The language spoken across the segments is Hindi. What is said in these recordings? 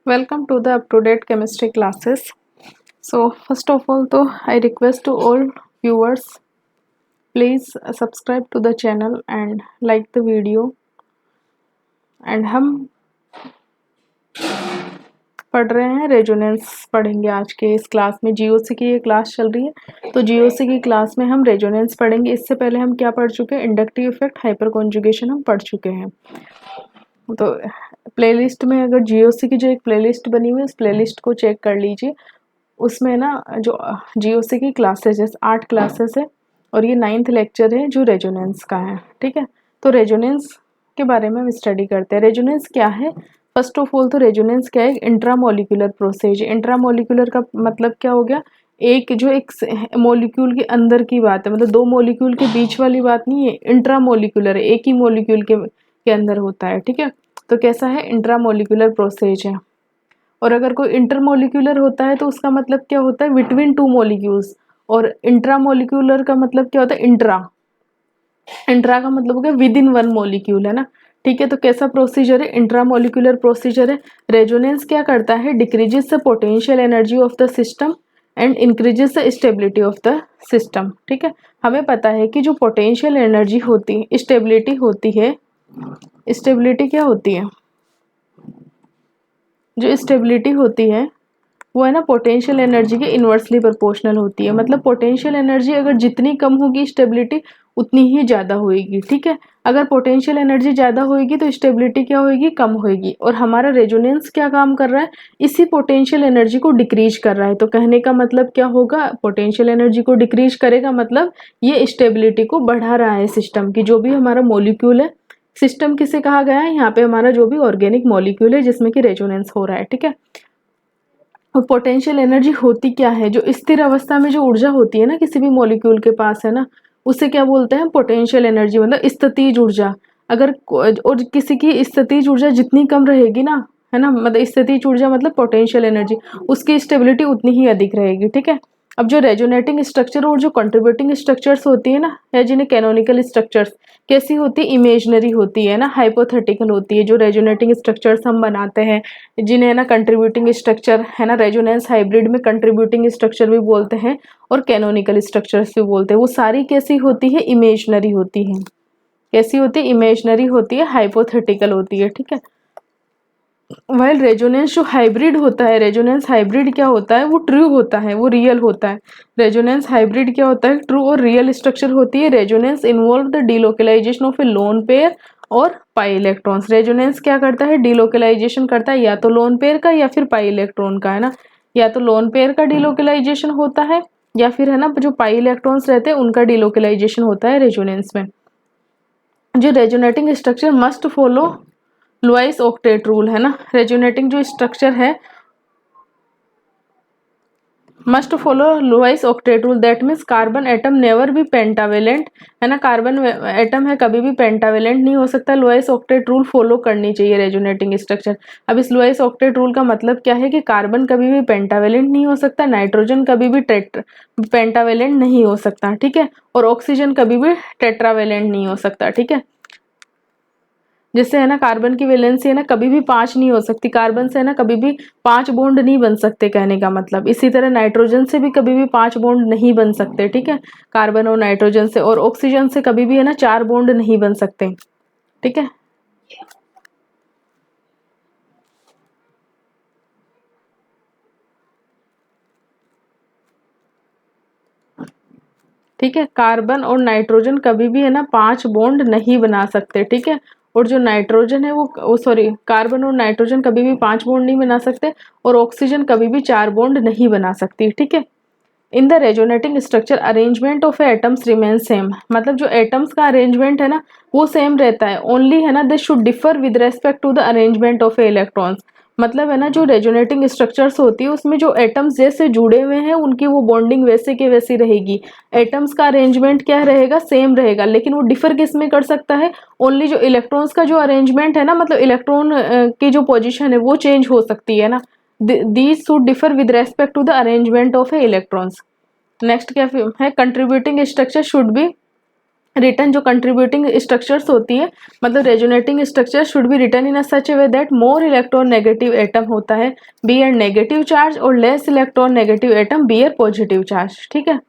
Welcome to the up-to-date chemistry classes. So first of all, I request to all viewers, please subscribe to the channel and like the video. And हम पढ़ रहे हैं रेजोनेंस पढ़ेंगे आज के इस क्लास में। जीओसी की ये क्लास चल रही है, तो जीओसी की क्लास में हम रेजोनेंस पढ़ेंगे। इससे पहले हम क्या पढ़ चुके हैं? इंडक्टिव इफेक्ट, हाइपर कॉन्जुगेशन हम पढ़ चुके हैं। तो प्लेलिस्ट में अगर जीओसी की जो एक प्लेलिस्ट बनी हुई है, उस प्लेलिस्ट को चेक कर लीजिए। उसमें ना जो जीओसी की क्लासेस है, 8 क्लासेस है और ये 9th लेक्चर है जो रेजोनेंस का है। ठीक है, तो रेजोनेंस के बारे में हम स्टडी करते हैं। रेजोनेंस क्या है? फर्स्ट ऑफ ऑल तो रेजोनेंस क्या है? Intramolecular process. इंट्रामोलिकुलर का मतलब क्या हो गया? एक मोलिक्यूल के अंदर की बात है, मतलब दो मोलिक्यूल के बीच वाली बात नहीं है। इंट्रामोलिकुलर है, एक ही मोलिक्यूल के अंदर होता है। ठीक है, तो कैसा है? इंट्रामोलिकुलर प्रोसेस है। और अगर कोई इंटरमोलिक्यूलर होता है तो उसका मतलब क्या होता है? Between two molecules. और इंट्रामोलिक्यूलर का मतलब क्या होता है? इंट्रा का मतलब हो गया विद इन वन मोलिक्यूल, है ना। ठीक है, तो कैसा प्रोसीजर है? इंट्रामोलिकुलर प्रोसीजर है। रेजोनेंस क्या करता है? Decreases the potential energy of the system and increases the stability of the system. ठीक है, हमें पता है कि जो पोटेंशियल एनर्जी होती है, स्टेबिलिटी होती है। स्टेबिलिटी क्या होती है? जो स्टेबिलिटी होती है वो है ना पोटेंशियल एनर्जी के इन्वर्सली प्रोपोर्शनल होती है। मतलब पोटेंशियल एनर्जी अगर जितनी कम होगी, स्टेबिलिटी उतनी ही ज़्यादा होएगी। ठीक है, अगर पोटेंशियल एनर्जी ज़्यादा होएगी तो स्टेबिलिटी क्या होएगी? कम होएगी। और हमारा रेजोनेंस क्या काम कर रहा है? इसी पोटेंशियल एनर्जी को डिक्रीज कर रहा है। तो कहने का मतलब क्या होगा? पोटेंशियल एनर्जी को डिक्रीज करेगा, मतलब ये स्टेबिलिटी को बढ़ा रहा है सिस्टम की। जो भी हमारा मोलिक्यूल है, सिस्टम किसे कहा गया है? यहाँ पे हमारा जो भी ऑर्गेनिक मॉलिक्यूल है जिसमें कि रेजोनेंस हो रहा है। ठीक है, और पोटेंशियल एनर्जी होती क्या है? जो स्थिर अवस्था में जो ऊर्जा होती है ना किसी भी मॉलिक्यूल के पास, है ना, उसे क्या बोलते हैं? पोटेंशियल एनर्जी, मतलब स्थितिज ऊर्जा। अगर और किसी की स्थितिज ऊर्जा जितनी कम रहेगी ना, है ना, मतलब स्थितिज ऊर्जा मतलब पोटेंशियल एनर्जी, उसकी स्टेबिलिटी उतनी ही अधिक रहेगी। ठीक है, अब जो रेजोनेटिंग स्ट्रक्चर और जो कंट्रीब्यूटिंग स्ट्रक्चर्स होती है ना, या जिन्हें कैनोनिकल स्ट्रक्चर्स कैसी होती है? इमेजनरी होती है ना, हाइपोथेटिकल होती है। जो रेजोनेटिंग स्ट्रक्चर्स हम बनाते हैं, जिन्हें ना कंट्रीब्यूटिंग स्ट्रक्चर, है ना, रेजोनेंस हाइब्रिड में कंट्रीब्यूटिंग स्ट्रक्चर भी बोलते हैं और कैनोनिकल स्ट्रक्चर्स भी बोलते हैं। वो सारी कैसी होती है? इमेजनरी होती है। कैसी होती है? इमेजनरी होती है, हाइपोथेटिकल होती है। ठीक है, वाइल रेजोनेंस जो हाइब्रिड होता है, रेजोनेंस हाइब्रिड क्या होता है? वो ट्रू होता है, वो रियल होता है। रेजोनेंस हाइब्रिड क्या होता है? ट्रू और रियल स्ट्रक्चर होती है। Resonance involve the delocalisation of A lone pair और पाई इलेक्ट्रॉन्स। रेजोनेंस क्या करता है? डिलोकलाइजेशन करता है, या तो लोन पेयर का या फिर पाई इलेक्ट्रॉन का, है ना। या तो लोन पेयर का डिलोकलाइजेशन होता है या फिर, है ना, जो पाई इलेक्ट्रॉन्स रहते हैं उनका डिलोकलाइजेशन होता है रेजोनेंस में। जो resonating structure must follow Lewis octet rule, है ना। रेजोनेटिंग जो स्ट्रक्चर है must follow Lewis octet rule. That means carbon atom never be pentavalent, है ना। कार्बन एटम है कभी भी पेंटावेलेंट नहीं हो सकता। लुईस ऑक्टेट रूल फॉलो करनी चाहिए रेजोनेटिंग स्ट्रक्चर। अब इस लुईस ऑक्टेट रूल का मतलब क्या है? कि कार्बन कभी भी पेंटावेलेंट नहीं हो सकता, नाइट्रोजन कभी भी पेंटावेलेंट नहीं हो सकता। ठीक है, और ऑक्सीजन कभी भी टेट्रावेलेंट नहीं हो सकता। ठीक है, जिससे, है ना, कार्बन की वैलेंसी है ना कभी भी 5 नहीं हो सकती। कार्बन से, है ना, कभी भी 5 बॉन्ड नहीं बन सकते, कहने का मतलब। इसी तरह नाइट्रोजन से भी कभी भी 5 बॉन्ड नहीं बन सकते। ठीक है, कार्बन और नाइट्रोजन से। और ऑक्सीजन से कभी भी, है ना, 4 बॉन्ड नहीं बन सकते। ठीक है, ठीक है, कार्बन और नाइट्रोजन कभी भी, है ना, 5 बॉन्ड नहीं बना सकते। ठीक है, और जो नाइट्रोजन है वो सॉरी, कार्बन और नाइट्रोजन कभी भी 5 बॉन्ड नहीं बना सकते और ऑक्सीजन कभी भी 4 बॉन्ड नहीं बना सकती। ठीक है, in the resonating structure arrangement of atoms remain same. मतलब जो एटम्स का अरेंजमेंट है ना वो सेम रहता है। ओनली, है ना, they should differ with respect to the arrangement of electrons. मतलब, है ना, जो रेजोनेटिंग स्ट्रक्चर्स होती है उसमें जो एटम्स जैसे जुड़े हुए हैं उनकी वो बॉन्डिंग वैसे के वैसी रहेगी। एटम्स का अरेंजमेंट क्या रहेगा? सेम रहेगा, लेकिन वो डिफर किस में कर सकता है? ओनली जो इलेक्ट्रॉन्स का जो अरेंजमेंट है ना, मतलब इलेक्ट्रॉन की जो पोजिशन है वो चेंज हो सकती है ना। these should differ with respect to the arrangement of electrons. Next क्या है? Contributing structure should be written जो कंट्रीब्यूटिंग स्ट्रक्चर्स होती है, मतलब resonating structure should be written in a such way that more electron negative atom होता है बियर नेगेटिव चार्ज और less electron negative atom bear positive charge. ठीक है,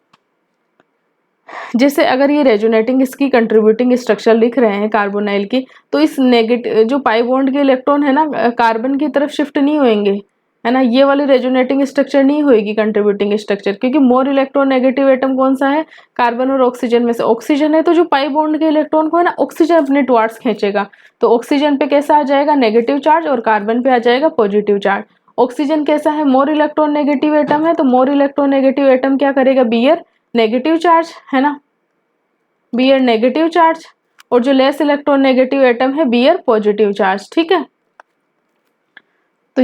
जैसे अगर ये रेजोनेटिंग इसकी कंट्रीब्यूटिंग स्ट्रक्चर लिख रहे हैं कार्बोनाइल की, तो इस नेगेटिव जो पाई बॉन्ड के इलेक्ट्रॉन है ना कार्बन की तरफ शिफ्ट नहीं होंगे, है ना, ये वाली रेजोनेटिंग स्ट्रक्चर नहीं होगी कंट्रीब्यूटिंग स्ट्रक्चर, क्योंकि मोर इलेक्ट्रोनेगेटिव एटम कौन सा है, कार्बन और ऑक्सीजन में से ऑक्सीजन है, तो जो पाई बॉन्ड के इलेक्ट्रॉन को है ना ऑक्सीजन अपने टुवार्ड्स खींचेगा, तो ऑक्सीजन पे कैसा आ जाएगा नेगेटिव चार्ज और कार्बन पे आ जाएगा पॉजिटिव चार्ज। ऑक्सीजन कैसा है, मोर इलेक्ट्रोनेगेटिव एटम है, तो मोर इलेक्ट्रोनेगेटिव एटम क्या करेगा, बियर नेगेटिव चार्ज, है ना, बियर नेगेटिव चार्ज, और जो लेस इलेक्ट्रोनेगेटिव एटम है बियर पॉजिटिव चार्ज। ठीक है, तो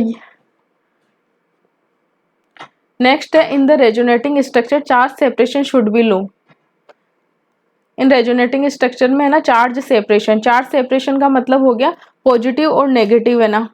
नेक्स्ट है in the resonating structure charge separation should be low. In resonating structure में है ना चार्ज सेपरेशन का मतलब हो गया पॉजिटिव और नेगेटिव, है ना,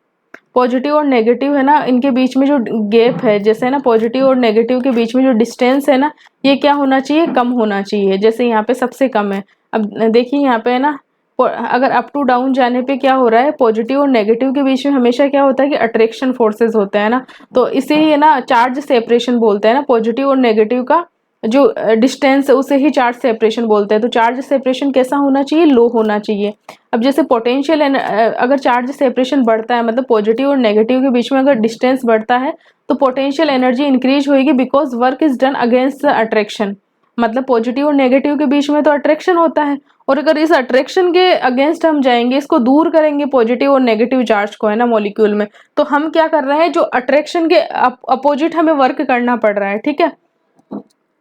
पॉजिटिव और नेगेटिव है ना इनके बीच में जो गैप है, जैसे है ना पॉजिटिव और नेगेटिव के बीच में जो डिस्टेंस है ना ये क्या होना चाहिए, कम होना चाहिए, जैसे यहाँ पे सबसे कम है। अब देखिए यहाँ पे है ना अगर अप टू डाउन जाने पे क्या हो रहा है, पॉजिटिव और नेगेटिव के बीच में हमेशा क्या होता है कि अट्रैक्शन फोर्सेस होते हैं ना, तो इसे ही है ना चार्ज सेपरेशन बोलते हैं ना, पॉजिटिव और नेगेटिव का जो डिस्टेंस है उसे ही चार्ज सेपरेशन बोलते हैं। तो चार्ज सेपरेशन कैसा होना चाहिए, लो होना चाहिए। अब जैसे पोटेंशियल अगर चार्ज सेपरेशन बढ़ता है, मतलब पॉजिटिव और नेगेटिव के बीच में अगर डिस्टेंस बढ़ता है तो पोटेंशियल एनर्जी इंक्रीज होगी, because work is done against the attraction. मतलब पॉजिटिव और नेगेटिव के बीच में तो अट्रैक्शन होता है, और अगर इस अट्रैक्शन के अगेंस्ट हम जाएंगे, इसको दूर करेंगे पॉजिटिव और नेगेटिव चार्ज को, है ना, मॉलिक्यूल में, तो हम क्या कर रहे हैं, जो अट्रैक्शन के अपोजिट हमें वर्क करना पड़ रहा है। ठीक है,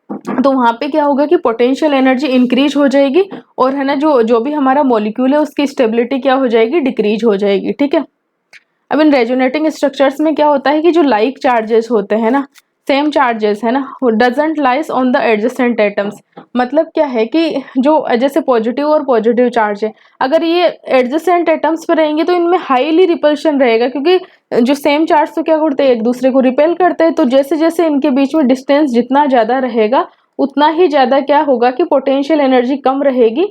तो वहां पे क्या होगा कि पोटेंशियल एनर्जी इंक्रीज हो जाएगी, और है ना जो भी हमारा मॉलिक्यूल है उसकी स्टेबिलिटी क्या हो जाएगी, डिक्रीज हो जाएगी। ठीक है, अब इन रेजोनेटिंग स्ट्रक्चर्स में क्या होता है कि जो लाइक चार्जेस होते हैं ना, सेम चार्जेस है ना, doesn't lies on the adjacent atoms. मतलब क्या है कि जो जैसे पॉजिटिव और पॉजिटिव चार्ज है, अगर ये एडजेसेंट एटम्स पे रहेंगे तो इनमें हाईली रिपल्शन रहेगा, क्योंकि जो सेम चार्ज तो क्या करते हैं, एक दूसरे को रिपेल करते हैं, तो जैसे जैसे इनके बीच में डिस्टेंस जितना ज्यादा रहेगा उतना ही ज्यादा क्या होगा कि पोटेंशियल एनर्जी कम रहेगी,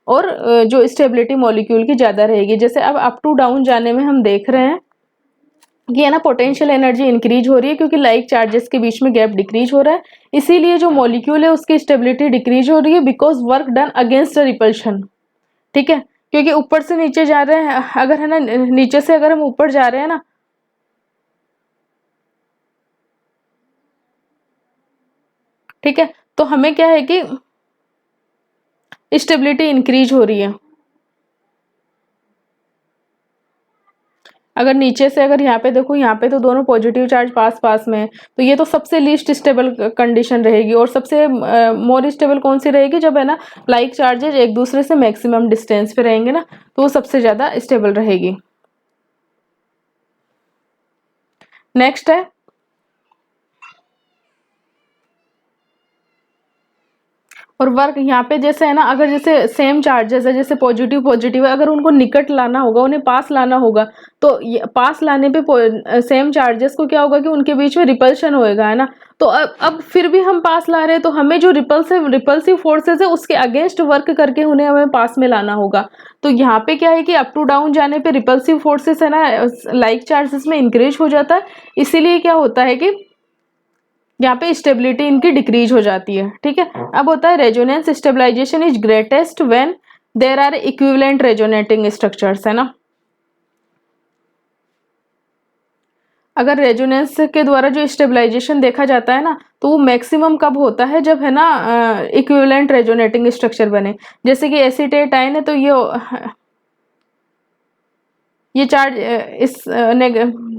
और जो स्टेबिलिटी मॉलिक्यूल की ज्यादा रहेगी। जैसे अब अप टू डाउन जाने में हम देख रहे हैं कि है ना पोटेंशियल एनर्जी इंक्रीज हो रही है, क्योंकि लाइक चार्जेस के बीच में गैप डिक्रीज हो रहा है, इसीलिए जो मॉलिक्यूल है उसकी स्टेबिलिटी डिक्रीज हो रही है, because work done against repulsion. ठीक है, क्योंकि ऊपर से नीचे जा रहे हैं, अगर है ना नीचे से अगर हम ऊपर जा रहे हैं ना, ठीक है, तो हमें क्या है कि स्टेबिलिटी इंक्रीज हो रही है। अगर नीचे से अगर यहाँ पे देखो, यहाँ पे तो दोनों पॉजिटिव चार्ज पास पास में है, तो ये तो सबसे लीस्ट स्टेबल कंडीशन रहेगी, और सबसे मोर स्टेबल कौन सी रहेगी, जब है ना लाइक चार्जेज एक दूसरे से मैक्सिमम डिस्टेंस पे रहेंगे ना, तो वो सबसे ज्यादा स्टेबल रहेगी। नेक्स्ट है और वर्क, यहाँ पे जैसे है ना अगर जैसे सेम चार्जेस है, जैसे पॉजिटिव पॉजिटिव है, अगर उनको निकट लाना होगा, उन्हें पास लाना होगा, तो पास लाने पे सेम चार्जेस को क्या होगा कि उनके बीच में रिपल्शन होएगा, है ना, तो अब फिर भी हम पास ला रहे हैं, तो हमें जो रिपल्सिव फोर्सेस है उसके अगेंस्ट वर्क करके उन्हें हमें पास में लाना होगा। तो यहाँ पे क्या है कि अप टू डाउन जाने पे रिपल्सिव फोर्सेस है ना लाइक चार्जेस में इंक्रीज हो जाता है, इसीलिए क्या होता है कि यहाँ पे स्टेबिलिटी इनकी डिक्रीज हो जाती है। ठीक है, अब होता है resonance stabilization is greatest when there are equivalent resonating structures, है ना। अगर रेजोनेंस के द्वारा जो स्टेबलाइजेशन देखा जाता है ना, तो वो मैक्सिमम कब होता है, जब है ना इक्विवेलेंट रेजोनेटिंग स्ट्रक्चर बने। जैसे कि एसीटेट आयन है, तो ये चार्ज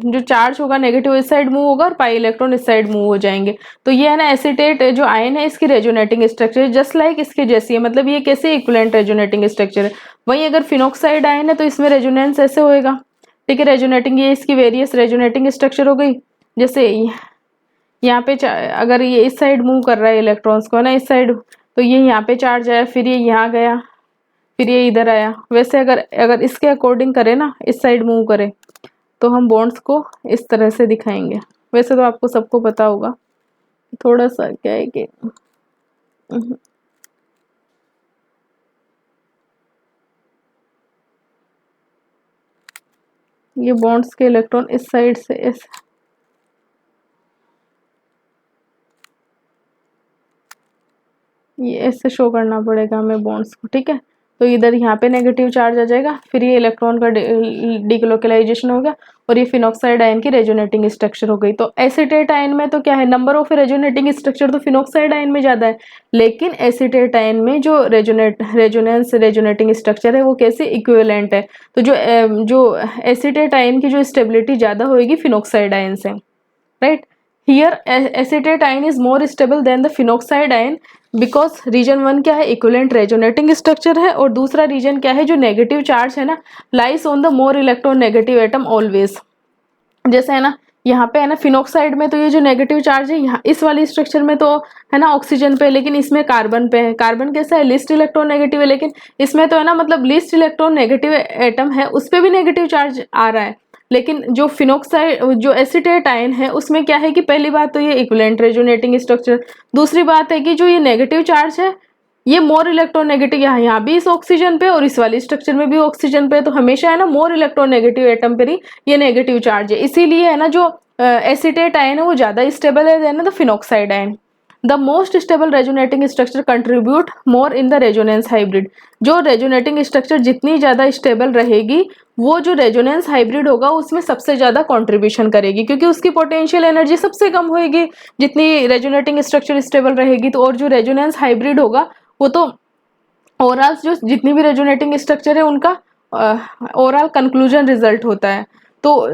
जो चार्ज होगा नेगेटिव इस साइड मूव होगा, और पाई इलेक्ट्रॉन इस साइड मूव हो जाएंगे। तो ये है ना एसीटेट जो आयन है इसकी रेजोनेटिंग स्ट्रक्चर जस्ट लाइक इसके जैसी है, मतलब ये कैसे इक्विवेलेंट रेजोनेटिंग स्ट्रक्चर है। वहीं अगर फिनोक्साइड आयन है तो इसमें रेजोनेंस ऐसे होएगा। ठीक है, रेजोनेटिंग ये इसकी वेरियस रेजोनेटिंग स्ट्रक्चर हो गई। जैसे यहाँ पे अगर ये इस साइड मूव कर रहा है इलेक्ट्रॉन्स को, है ना, इस साइड, तो ये यहाँ पे चार्ज आया, फिर ये यहाँ गया, फिर ये इधर आया। वैसे अगर अगर इसके अकॉर्डिंग करे ना, इस साइड मूव करे, तो हम बॉन्ड्स को इस तरह से दिखाएंगे। वैसे तो आपको सबको पता होगा, थोड़ा सा क्या है कि ये बॉन्ड्स के इलेक्ट्रॉन इस साइड से ये ऐसे शो करना पड़ेगा हमें बॉन्ड्स को, ठीक है। तो इधर यहाँ पे नेगेटिव चार्ज आ जाएगा, फिर ये इलेक्ट्रॉन का डिकोलोकलाइजेशन हो गया और ये फिनॉक्साइड आयन की रेजोनेटिंग स्ट्रक्चर हो गई। तो एसीटेट आयन में तो क्या है, नंबर ऑफ रेजोनेटिंग स्ट्रक्चर तो फिनॉक्साइड आयन में ज़्यादा है, लेकिन एसीटेट आयन में जो रेजोनेटिंग स्ट्रक्चर है वो कैसे इक्विवेलेंट है। तो जो एसीटेट आयन की जो स्टेबिलिटी ज़्यादा होगी फिनॉक्साइड आयन से, right. Here acetate ion is more stable than the phenoxide ion because region 1 क्या है, equivalent resonating structure है, और दूसरा रीजन क्या है जो नेगेटिव चार्ज है ना, lies on the more electronegative atom always। जैसे है ना यहाँ पे है ना फिनॉक्साइड में तो ये जो नेगेटिव चार्ज है यहाँ इस वाली स्ट्रक्चर में तो है ना ऑक्सीजन पे, लेकिन इसमें कार्बन पे है। कार्बन कैसा है, लीस्ट इलेक्ट्रॉन नेगेटिव है, लेकिन इसमें तो है ना मतलब लीस्ट इलेक्ट्रॉन नेगेटिव एटम है उस पर भी नेगेटिव चार्ज आ रहा है। लेकिन जो फिनॉक्साइड जो एसीटेट आयन है उसमें क्या है कि पहली बात तो ये इक्विवेलेंट रेजोनेटिंग स्ट्रक्चर, दूसरी बात है कि जो ये नेगेटिव चार्ज है ये मोर इलेक्ट्रोनेगेटिव यहाँ भी इस ऑक्सीजन पे और इस वाली स्ट्रक्चर में भी ऑक्सीजन पे, तो हमेशा है ना मोर इलेक्ट्रोनेगेटिव एटम पर ही ये नेगेटिव चार्ज है। इसीलिए है ना जो एसीटेट आयन है वो ज़्यादा स्टेबल है than the phenoxide ion. The most stable resonating structure contribute more in the resonance hybrid. जो रेजोनेटिंग स्ट्रक्चर जितनी ज़्यादा स्टेबल रहेगी वो जो रेजोनेंस हाइब्रिड होगा उसमें सबसे ज़्यादा कंट्रीब्यूशन करेगी, क्योंकि उसकी पोटेंशियल एनर्जी सबसे कम होगी जितनी रेजोनेटिंग स्ट्रक्चर स्टेबल रहेगी। तो और जो रेजोनेंस हाइब्रिड होगा वो तो ओवरऑल जो जितनी भी रेजोनेटिंग स्ट्रक्चर है उनका ओवरऑल कंक्लूजन रिजल्ट होता है। तो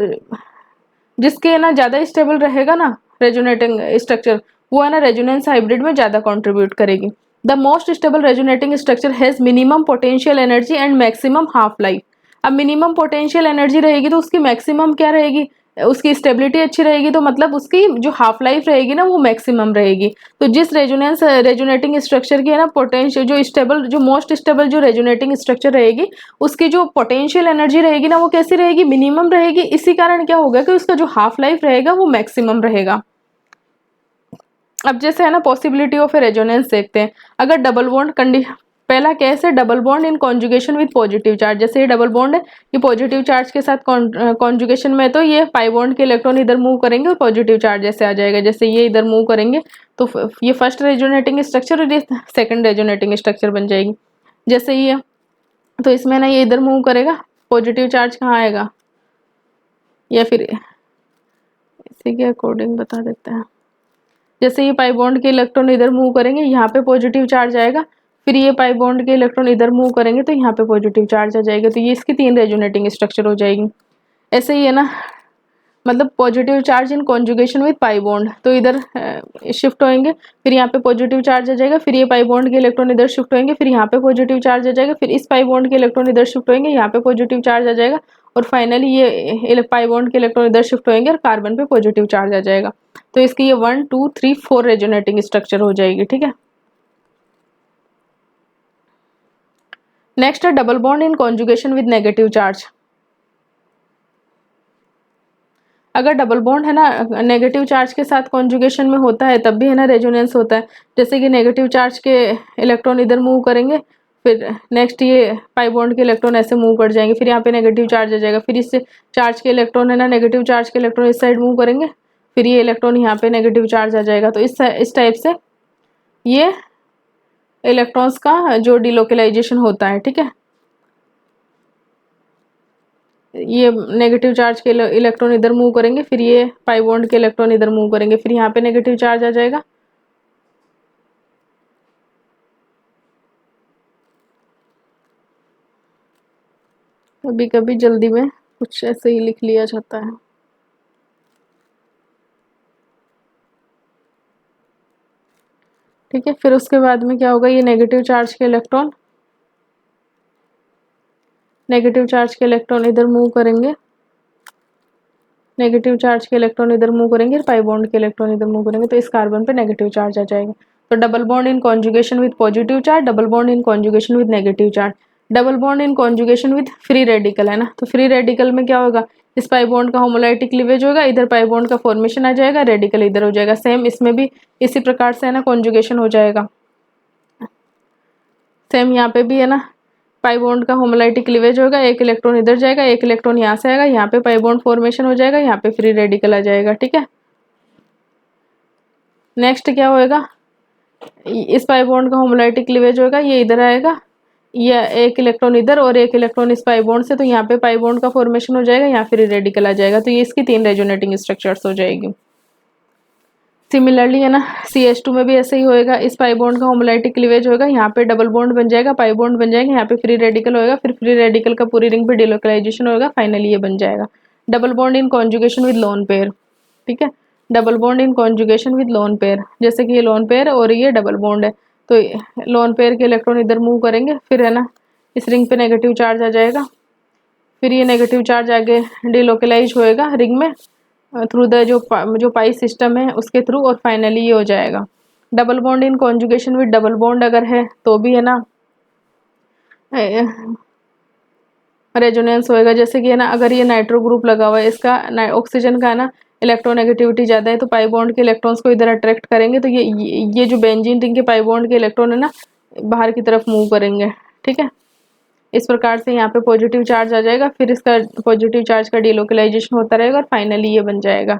जिसके ना ज़्यादा स्टेबल रहेगा ना रेजोनेटिंग स्ट्रक्चर वो है ना रेजोनेंस हाइब्रिड में ज़्यादा कंट्रीब्यूट करेगी। The most stable resonating structure has minimum potential energy and maximum half life. अब मिनिमम पोटेंशियल एनर्जी रहेगी तो उसकी मैक्सिमम क्या रहेगी, उसकी स्टेबिलिटी अच्छी रहेगी, तो मतलब उसकी जो हाफ लाइफ रहेगी ना वो मैक्सिमम रहेगी। तो जिस रेजोनेटिंग स्ट्रक्चर की है ना पोटेंशियल जो स्टेबल जो मोस्ट स्टेबल जो रेजोनेटिंग स्ट्रक्चर रहेगी उसकी जो पोटेंशियल एनर्जी रहेगी ना वो कैसी रहेगी, मिनिमम रहेगी। इसी कारण क्या होगा कि उसका जो हाफ लाइफ रहेगा वो मैक्सिमम रहेगा। अब जैसे है ना पॉसिबिलिटी ऑफ ए रेजोनेंस देखते हैं। अगर डबल बॉन्ड कंडीशन, पहला केस है double bond in conjugation with positive charge. जैसे ये डबल बॉन्ड है ये पॉजिटिव चार्ज के साथ कॉन्जुगेशन में तो ये पाई बॉन्ड के इलेक्ट्रॉन इधर मूव करेंगे और पॉजिटिव चार्ज जैसे आ जाएगा। जैसे ये इधर मूव करेंगे तो ये फर्स्ट रेजोनेटिंग स्ट्रक्चर और ये सेकंड रेजोनेटिंग स्ट्रक्चर बन जाएगी। जैसे ये तो इसमें ना ये इधर मूव करेगा, पॉजिटिव चार्ज कहाँ आएगा, या फिर इसी के अकॉर्डिंग बता देते हैं। जैसे ये पाई बॉन्ड के इलेक्ट्रॉन इधर मूव करेंगे यहाँ पे पॉजिटिव चार्ज आएगा, फिर ये पाई बॉन्ड के इलेक्ट्रॉन इधर मूव करेंगे तो यहाँ पे पॉजिटिव चार्ज आ जाएगा। तो ये इसकी 3 रेजोनेटिंग स्ट्रक्चर हो जाएगी। ऐसे ही है ना मतलब positive charge in conjugation with pi bond, तो इधर शिफ्ट होएंगे, फिर यहाँ पे पॉजिटिव चार्ज आ जाएगा, फिर ये पाई बॉन्ड के इलेक्ट्रॉन इधर शिफ्ट होएंगे, फिर यहाँ पे पॉजिटिव चार्ज आ जाएगा, फिर इस पाई बॉन्ड के इलेक्ट्रॉन इधर शिफ्ट होएंगे, यहाँ पे पॉजिटिव चार्ज आ जाएगा, और फाइनली ये पाई बॉन्ड के इलेक्ट्रॉन इधर शिफ्ट होएंगे और कार्बन पे पॉजिटिव चार्ज आ जाएगा। तो इसकी ये 1 2 3 4 रेजोनेटिंग स्ट्रक्चर हो जाएगी, ठीक है। नेक्स्ट है double bond in conjugation with negative charge. अगर डबल बॉन्ड है ना नेगेटिव चार्ज के साथ कॉन्जुगेशन में होता है तब भी है ना रेजोनेंस होता है। जैसे कि नेगेटिव चार्ज के इलेक्ट्रॉन इधर मूव करेंगे, फिर नेक्स्ट ये पाई बॉन्ड के इलेक्ट्रॉन ऐसे मूव कर जाएंगे, फिर यहाँ पे नेगेटिव चार्ज आ जाएगा, फिर इससे चार्ज के इलेक्ट्रॉन है ना नेगेटिव चार्ज के इलेक्ट्रॉन इस साइड मूव करेंगे, फिर ये इलेक्ट्रॉन यहाँ पे नेगेटिव चार्ज आ जाएगा। तो इस टाइप से ये इलेक्ट्रॉन्स का जो डिलोकलाइजेशन होता है, ठीक है। ये नेगेटिव चार्ज के इलेक्ट्रॉन इधर मूव करेंगे, फिर ये पाई बॉन्ड के इलेक्ट्रॉन इधर मूव करेंगे, फिर यहाँ पे नेगेटिव चार्ज आ जाएगा। कभी कभी जल्दी में कुछ ऐसे ही लिख लिया जाता है। ठीक है, फिर उसके बाद में क्या होगा, ये नेगेटिव चार्ज के इलेक्ट्रॉन इधर मूव करेंगे, नेगेटिव चार्ज के इलेक्ट्रॉन इधर मूव करेंगे, पाई बॉन्ड के इलेक्ट्रॉन इधर मूव करेंगे, तो इस कार्बन पे नेगेटिव चार्ज आ जाएगा। तो double bond in conjugation with positive charge, double bond in conjugation with negative charge, double bond in conjugation with free radical है ना। तो फ्री रेडिकल में क्या होगा, इस पाई बॉन्ड का होमोलाइटिक क्लीवेज होगा, इधर पाई बॉन्ड का फॉर्मेशन आ जाएगा, रेडिकल इधर हो जाएगा। सेम इसमें भी इसी प्रकार से है ना कॉन्जुगेशन हो जाएगा। सेम यहाँ पे भी है ना पाई बॉन्ड का होमोलाइटिक क्लीवेज होगा, एक इलेक्ट्रॉन इधर जाएगा, एक इलेक्ट्रॉन यहाँ से आएगा, यहाँ पे पाई बॉन्ड फॉर्मेशन हो जाएगा, यहाँ पे फ्री रेडिकल आ जाएगा। ठीक है, नेक्स्ट क्या होएगा, इस पाई बॉन्ड का होमोलाइटिक क्लीवेज होगा, ये इधर आएगा, ये एक इलेक्ट्रॉन इधर और एक इलेक्ट्रॉन इस पाई बॉन्ड से, तो यहाँ पे पाई बॉन्ड का फॉर्मेशन हो जाएगा, यहाँ फ्री रेडिकल आ जाएगा। तो ये इसकी 3 रेजोनेटिंग स्ट्रक्चर्स हो जाएगी। सिमिलरली है ना CH2 में भी ऐसे ही होएगा, इस पाई बॉन्ड का होमोलाइटिक क्लीवेज होगा, यहाँ पे डबल बॉन्ड बन जाएगा, पाई बॉन्ड बन जाएगा, यहाँ पे फ्री रेडिकल होएगा, फिर फ्री रेडिकल का पूरी रिंग पे डिलोकलाइजेशन होगा, फाइनली ये बन जाएगा double bond in conjugation with lone pair. ठीक है, double bond in conjugation with lone pair, जैसे कि ये लोन पेयर और ये डबल बॉन्ड है, तो लोन पेयर के इलेक्ट्रॉन इधर मूव करेंगे, फिर है ना इस रिंग पे नेगेटिव चार्ज आ जाएगा, फिर ये नेगेटिव चार्ज आगे डिलोकलाइज होएगा रिंग में थ्रू द जो पाई सिस्टम है उसके थ्रू, और फाइनली ये हो जाएगा double bond in conjugation with double bond अगर है तो भी है ना रेजोनेंस होएगा। जैसे कि है ना अगर ये नाइट्रो ग्रुप लगा हुआ है, इसका ऑक्सीजन का है ना इलेक्ट्रोनेगेटिविटी ज़्यादा है, तो पाई बॉन्ड के इलेक्ट्रॉन्स को इधर अट्रैक्ट करेंगे, तो ये जो बेंजीन रिंग के पाई बॉन्ड के इलेक्ट्रॉन है ना बाहर की तरफ मूव करेंगे। ठीक है, इस प्रकार से यहाँ पे पॉजिटिव चार्ज आ जाएगा, फिर इसका पॉजिटिव चार्ज का डिलोकलाइजेशन होता रहेगा और फाइनली ये बन जाएगा।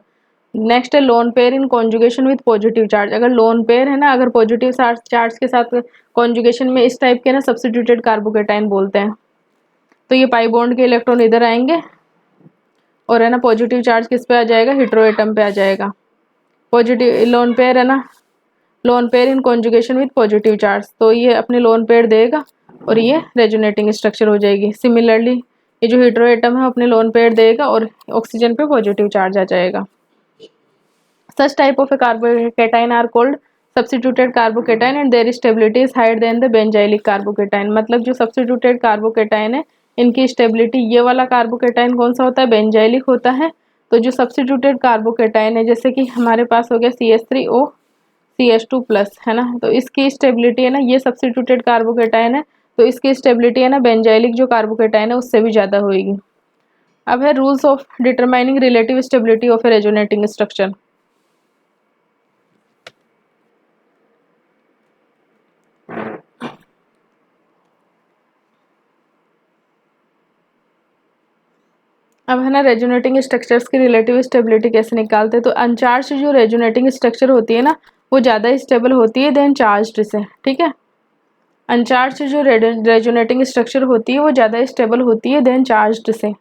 नेक्स्ट है lone pair in conjugation with positive charge. अगर लोन पेयर है ना अगर पॉजिटिव चार्ज के साथ कॉन्जुगेशन में इस टाइप के ना सब्स्टिट्यूटेड कार्बोकेटाइन बोलते हैं, तो ये पाई बॉन्ड के इलेक्ट्रॉन इधर आएंगे और है ना पॉजिटिव चार्ज किस पे आ जाएगा, हेटेरो एटम पे आ जाएगा। पॉजिटिव लोन पेयर है ना, lone pair in conjugation with positive charge, तो ये अपने लोन पेयर देगा और ये रेजोनेटिंग स्ट्रक्चर हो जाएगी। सिमिलरली ये जो हेटेरो एटम है अपने लोन पेयर देगा और ऑक्सीजन पे पॉजिटिव चार्ज आ जाएगा। Such type of a carbocation are called substituted carbocation and their stability is higher than the benzylic carbocation. मतलब जो सब्स्टिट्यूटेड कार्बोकेटाइन है इनकी स्टेबिलिटी, ये वाला कार्बोकेटाइन कौन सा होता है, बेंजाइलिक होता है। तो जो सब्स्टिट्यूटेड कार्बोकेटाइन है जैसे कि हमारे पास हो गया CH3O CH2+ है ना, तो इसकी स्टेबिलिटी है ना, ये सब्स्टिट्यूटेड कार्बोकेटाइन है तो इसकी स्टेबिलिटी है ना बेंजाइलिक जो कार्बोकेटाइन है उससे भी ज़्यादा होगी। अब है rules of determining relative stability of A resonating structure. अब है ना रेजोनेटिंग स्ट्रक्चर्स की रिलेटिव स्टेबिलिटी कैसे निकालते हैं, तो अनचार्ज जो रेजोनेटिंग स्ट्रक्चर होती है ना वो ज़्यादा स्टेबल होती है देन चार्ज्ड से। ठीक है, अनचार्ज जो रेजोनेटिंग स्ट्रक्चर होती है वो ज़्यादा स्टेबल होती है देन चार्ज्ड से।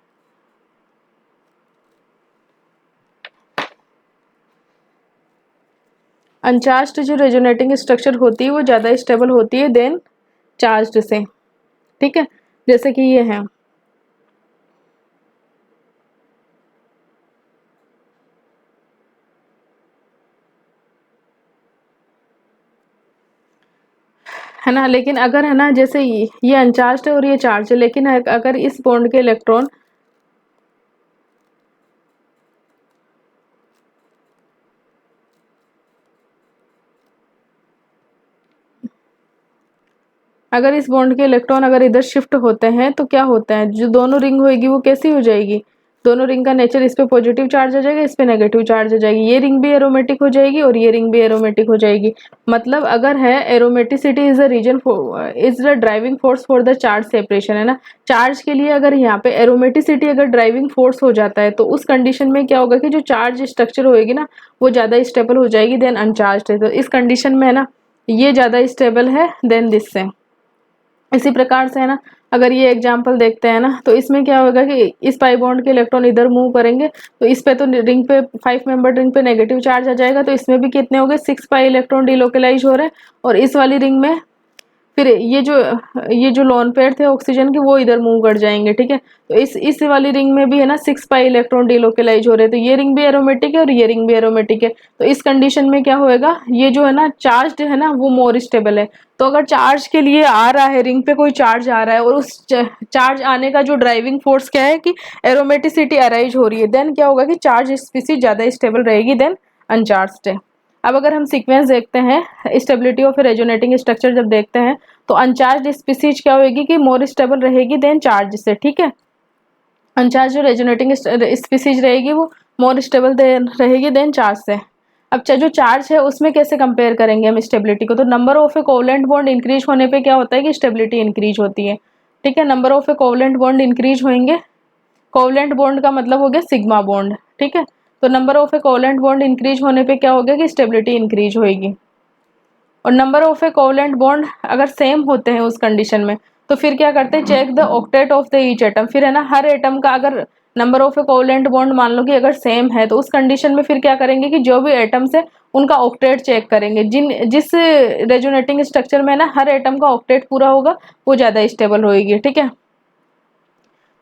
अनचार्ज्ड जो रेजोनेटिंग स्ट्रक्चर होती है वो ज़्यादा स्टेबल होती है देन चार्ज्ड से। ठीक है, जैसे कि ये है ना, लेकिन अगर है ना जैसे ये अनचार्ज्ड है और ये चार्ज है, लेकिन अगर इस बॉन्ड के इलेक्ट्रॉन अगर इस बॉन्ड के इलेक्ट्रॉन अगर इधर शिफ्ट होते हैं तो क्या होता है, जो दोनों रिंग होगी वो कैसी हो जाएगी, दोनों रिंग का नेचर, इस पे पॉजिटिव चार्ज आ जाएगा, इस पे नेगेटिव चार्ज आ जाएगी, ये रिंग भी एरोमेटिक हो जाएगी और ये रिंग भी एरोमेटिक हो जाएगी। मतलब अगर है aromaticity is the reason is the driving force for the charge separation है ना, चार्ज के लिए अगर यहाँ पे एरोमेटिसिटी अगर ड्राइविंग फोर्स हो जाता है तो उस कंडीशन में क्या होगा कि जो चार्ज स्ट्रक्चर होएगी ना वो ज़्यादा स्टेबल हो जाएगी देन अनचार्ज है। तो इस कंडीशन में है ना ये ज़्यादा स्टेबल है देन दिस से। इसी प्रकार से है ना अगर ये एग्जांपल देखते हैं ना तो इसमें क्या होगा कि इस पाई बॉन्ड के इलेक्ट्रॉन इधर मूव करेंगे तो इस पे तो रिंग पे 5 मेंबर रिंग पे नेगेटिव चार्ज आ जाएगा, तो इसमें भी कितने हो गए 6 पाई इलेक्ट्रॉन डिलोकलाइज हो रहे हैं, और इस वाली रिंग में फिर ये जो लोन पेयर थे ऑक्सीजन के वो इधर मूव कर जाएंगे। ठीक है, तो इस वाली रिंग में भी है ना 6 पाई इलेक्ट्रॉन डिलोकलाइज हो रहे हैं, तो ये रिंग भी एरोमेटिक है और ये रिंग भी एरोमेटिक है। तो इस कंडीशन में क्या होएगा, ये जो है ना चार्ज है ना वो मोर स्टेबल है। तो अगर चार्ज के लिए आ रहा है, रिंग पे कोई चार्ज आ रहा है और उस चार्ज आने का जो ड्राइविंग फोर्स क्या है कि एरोमेटिसिटी अराइज हो रही है, देन क्या होगा कि चार्ज स्पीसीज ज़्यादा स्टेबल रहेगी देन अनचार्ज्ड है। अब अगर हम सीक्वेंस देखते हैं स्टेबिलिटी ऑफ रेजोनेटिंग स्ट्रक्चर जब देखते हैं तो अनचार्ज स्पीसीज क्या होगी कि मोर स्टेबल रहेगी देन चार्ज से। ठीक है, अनचार्ज जो रेजोनेटिंग स्पीसीज रहेगी वो मोर स्टेबल रहेगी देन चार्ज से। अब जो चार्ज है उसमें कैसे कंपेयर करेंगे हम स्टेबिलिटी को, तो number of a covalent bond increase होने पे क्या होता है कि स्टेबिलिटी इंक्रीज होती है। ठीक है। Number of a covalent bond increase होंगे, कोवलेंट बॉन्ड का मतलब हो गया सिग्मा बॉन्ड, ठीक है। तो number of a covalent bond increase होने पे क्या हो गया कि स्टेबिलिटी इंक्रीज होएगी। और number of a covalent bond अगर सेम होते हैं उस कंडीशन में, तो फिर क्या करते हैं, check the octet of the each atom. फिर है ना, हर एटम का अगर number of a covalent bond मान लो कि अगर सेम है, तो उस कंडीशन में फिर क्या करेंगे कि जो भी एटम्स है उनका ऑक्टेट चेक करेंगे। जिस रेजोनेटिंग स्ट्रक्चर में ना हर एटम का ऑक्टेट पूरा होगा वो ज़्यादा स्टेबल होएगी, ठीक है।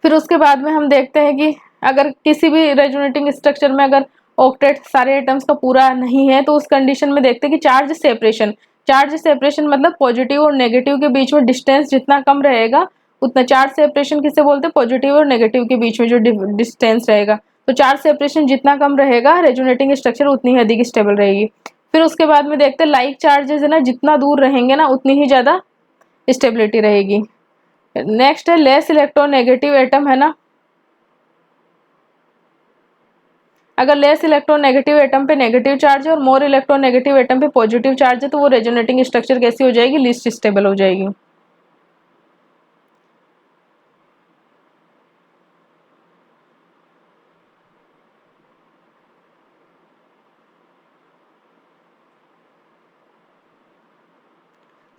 फिर उसके बाद में हम देखते हैं कि अगर किसी भी रेजोनेटिंग स्ट्रक्चर में अगर ऑक्टेट सारे एटम्स का पूरा नहीं है, तो उस कंडीशन में देखते हैं कि चार्ज सेपरेशन, चार्ज सेपरेशन मतलब पॉजिटिव और नेगेटिव के बीच में डिस्टेंस जितना कम रहेगा उतना चार्ज सेपरेशन किसे बोलते हैं, पॉजिटिव और नेगेटिव के बीच में जो डिस्टेंस रहेगा। तो चार्ज सेपरेशन जितना कम रहेगा रेजोनेटिंग स्ट्रक्चर उतनी ही अधिक स्टेबल रहेगी। फिर उसके बाद में देखते हैं लाइक चार्जेस है ना, जितना दूर रहेंगे ना उतनी ही ज़्यादा स्टेबिलिटी रहेगी। नेक्स्ट है लेस इलेक्ट्रोनेगेटिव एटम है ना, अगर लेस इलेक्ट्रोनेगेटिव एटम पे नेगेटिव चार्ज है और मोर इलेक्ट्रोनेगेटिव एटम पे पॉजिटिव चार्ज है, तो वो रेजोनेटिंग स्ट्रक्चर कैसी हो जाएगी, लीस्ट स्टेबल हो जाएगी।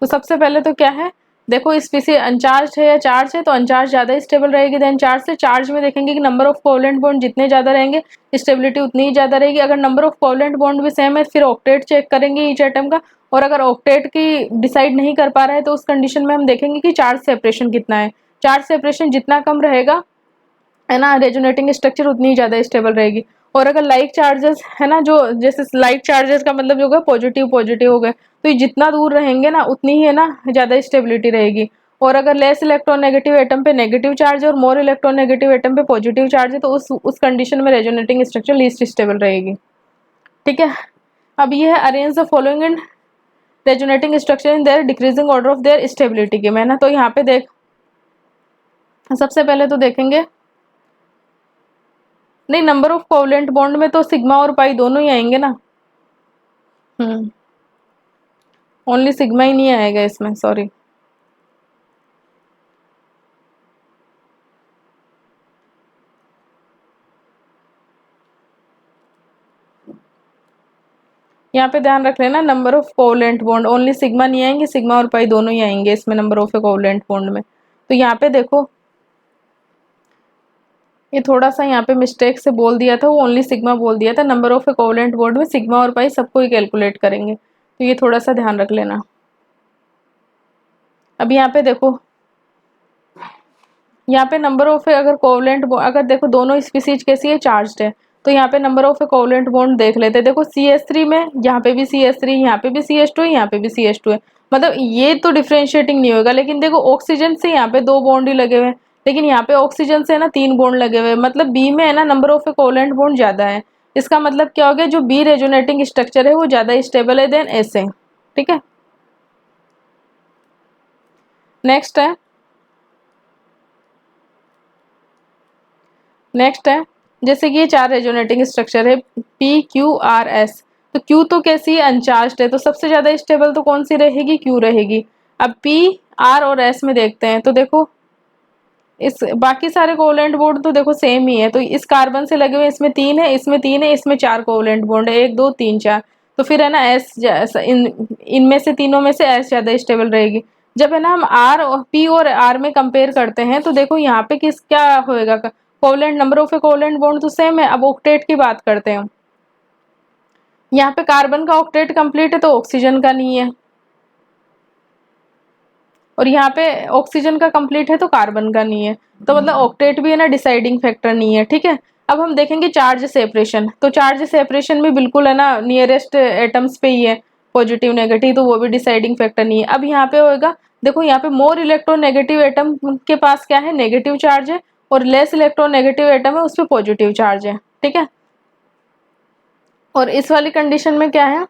तो सबसे पहले तो क्या है, देखो स्पीसीज अनचार्ज है या चार्ज है, तो अनचार्ज ज़्यादा स्टेबल रहेगी देन चार्ज से। चार्ज में देखेंगे कि नंबर ऑफ कोवलेंट बॉन्ड जितने ज़्यादा रहेंगे स्टेबिलिटी उतनी ही ज़्यादा रहेगी। अगर नंबर ऑफ कोवलेंट बॉन्ड भी सेम है, फिर ऑक्टेट चेक करेंगे ईच एटम का, और अगर ऑक्टेट की डिसाइड नहीं कर पा रहा है तो उस कंडीशन में हम देखेंगे कि चार्ज सेपरेशन कितना है। चार्ज सेपरेशन जितना कम रहेगा है ना, रेजोनेटिंग स्ट्रक्चर उतनी ही ज़्यादा स्टेबल रहेगी। और अगर लाइक चार्जेस है ना, जो जैसे लाइक चार्जेस का मतलब जो होगा पॉजिटिव पॉजिटिव हो गए, तो ये जितना दूर रहेंगे ना उतनी ही है ना ज़्यादा स्टेबिलिटी रहेगी। और अगर लेस इलेक्ट्रोनेगेटिव एटम पे नेगेटिव चार्ज है और मोर इलेक्ट्रोनेगेटिव एटम पे पॉजिटिव चार्ज है, तो उस कंडीशन में रेजोनेटिंग स्ट्रक्चर लीस्ट स्टेबल रहेगी, ठीक है। अब ये है arrange the following in resonating structure in their decreasing order of their stability के में ना। तो यहाँ पे देख, सबसे पहले तो देखेंगे, नहीं नंबर ऑफ कोवलेंट बॉन्ड में तो सिग्मा और पाई दोनों ही आएंगे ना। ओनली सिग्मा ही नहीं आएगा इसमें, सॉरी। यहाँ पे ध्यान रख लेना, number of covalent bond only sigma नहीं आएंगे, सिग्मा और पाई दोनों ही आएंगे इसमें नंबर ऑफ कोवलेंट बॉन्ड में। तो यहाँ पे देखो, ये थोड़ा सा यहाँ पे मिस्टेक से बोल दिया था, वो ओनली सिग्मा बोल दिया था। नंबर ऑफ कोवलेंट बॉन्ड में सिग्मा और पाई सबको ही कैलकुलेट करेंगे, तो ये थोड़ा सा ध्यान रख लेना। अब यहाँ पे देखो, यहाँ पे नंबर ऑफ अगर कोवलेंट, अगर देखो दोनों स्पीसीज कैसी है, चार्ज्ड है, तो यहाँ पे नंबर ऑफ कोवलेंट बॉन्ड देख लेते हैं। देखो CH3 में यहाँ पे भी CH3, यहाँ पे भी CH2 है, यहाँ पे भी CH2 है, मतलब ये तो डिफ्रेंशिएटिंग नहीं होगा। लेकिन देखो ऑक्सीजन से यहाँ पे 2 बॉन्ड ही लगे हुए हैं, लेकिन यहाँ पे ऑक्सीजन से है ना 3 बॉन्ड लगे हुए हैं, मतलब बी में है ना नंबर ऑफ कोवलेंट बॉन्ड ज्यादा है। इसका मतलब क्या हो गया, जो बी रेजोनेटिंग स्ट्रक्चर है वो ज्यादा स्टेबल है देन एस है, ठीक है। नेक्स्ट है, नेक्स्ट है जैसे कि ये 4 रेजोनेटिंग स्ट्रक्चर है PQRS, तो Q तो कैसी है, अनचार्ज्ड है, तो सबसे ज्यादा स्टेबल तो कौन सी रहेगी, Q रहेगी। अब P R और S में देखते हैं, तो देखो इस बाकी सारे कोवलेंट बॉन्ड तो देखो सेम ही है, तो इस कार्बन से लगे हुए इसमें 3 है, इसमें 3 है, इसमें 4 कोवलेंट बॉन्ड है, 1 2 3 4, तो फिर है ना एस इनमें से तीनों में से एस ज्यादा स्टेबल रहेगी। जब है ना हम आर और पी और आर में कंपेयर करते हैं, तो देखो यहाँ पे किस क्या होएगा, covalent number of covalent bond तो सेम है। अब ऑक्टेट की बात करते हैं, यहाँ पे कार्बन का ऑक्टेट कंप्लीट है तो ऑक्सीजन का नहीं है, और यहाँ पे ऑक्सीजन का कंप्लीट है तो कार्बन का नहीं है, तो मतलब ऑक्टेट भी है ना डिसाइडिंग फैक्टर नहीं है, ठीक है। अब हम देखेंगे चार्ज सेपरेशन, तो चार्ज सेपरेशन भी बिल्कुल है ना नियरेस्ट एटम्स पे ही है, पॉजिटिव नेगेटिव, तो वो भी डिसाइडिंग फैक्टर नहीं है। अब यहाँ पे होएगा, देखो यहाँ पे मोर इलेक्ट्रोनेगेटिव एटम के पास क्या है, नेगेटिव चार्ज है, और लेस इलेक्ट्रोनेगेटिव एटम है उस पर पॉजिटिव चार्ज है, ठीक है। और इस वाली कंडीशन में क्या है,